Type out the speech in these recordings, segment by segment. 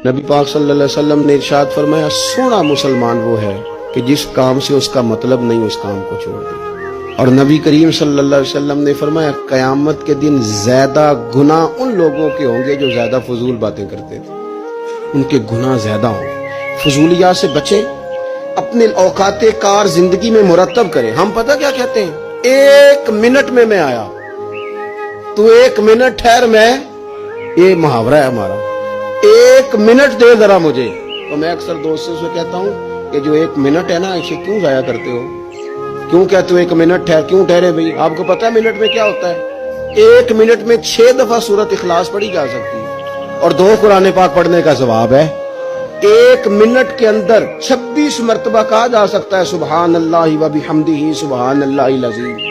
नबी पाक सल्लल्लाहु अलैहि वसल्लम ने इरशाद फरमाया, सोना मुसलमान वो है कि जिस काम से उसका मतलब नहीं उस काम को छोड़ दे। और नबी करीम सल्लल्लाहु अलैहि वसल्लम ने फरमाया, कयामत के दिन ज्यादा गुनाह उन लोगों के होंगे जो ज्यादा फजूल बातें करते थे, उनके गुनाह ज्यादा होंगे। फजूलिया से बचें, अपने औकाते कार जिंदगी में मुरतब करें। हम पता क्या कहते हैं, 1 मिनट में मैं आया, तू 1 मिनट ठहर, मैं, ये मुहावरा है हमारा, 1 मिनट दे जरा मुझे। तो मैं अक्सर दोस्तों से कहता हूँ कि जो 1 मिनट है ना, इसे क्यों जाया करते हो, क्यों कहते हो 1 मिनट ठहर, क्यों ठहरे भाई? आपको पता है मिनट में क्या होता है? 1 मिनट में 6 दफा सूरत इखलास पढ़ी जा सकती है और 2 कुरान पाक पढ़ने का सवाब है। 1 मिनट के अंदर 26 मरतबा कहा जा सकता है सुबहान अल्लाह व बिहम्दिही सुबहान अल्लाहिल अज़ीम।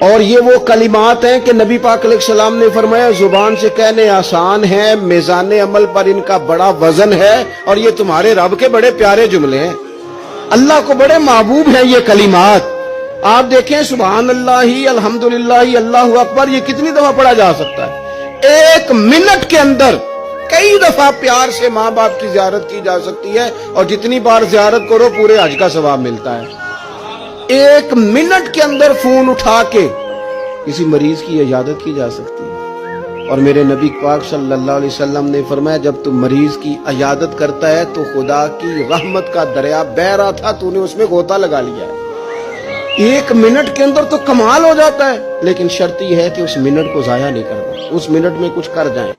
और ये वो कलिमात हैं कि नबी पाक अलैहिस्सलाम ने फरमाया, जुबान से कहने आसान है, मिजान अमल पर इनका बड़ा वजन है, और ये तुम्हारे रब के बड़े प्यारे जुमले हैं, अल्लाह को बड़े महबूब हैं ये कलिमात। आप देखें, सुबहान अल्लाही, अल्हम्दुलिल्लाह, अल्लाहु अकबर, ये कितनी दफा पढ़ा जा सकता है? 1 मिनट के अंदर कई दफा प्यार से माँ बाप की जियारत की जा सकती है, और जितनी बार जियारत करो पूरे हज का सवाब मिलता है। 1 मिनट के अंदर फोन उठा के किसी मरीज की इजाजत की जा सकती है। और मेरे नबी पाक सल्लल्लाहु अलैहि वसल्लम ने फरमाया, जब तू मरीज की इजाजत करता है तो खुदा की रहमत का दरिया बह रहा था, तूने उसमें गोता लगा लिया है। 1 मिनट के अंदर तो कमाल हो जाता है, लेकिन शर्त यह है कि उस मिनट को जाया नहीं करना, उस मिनट में कुछ कर जाए।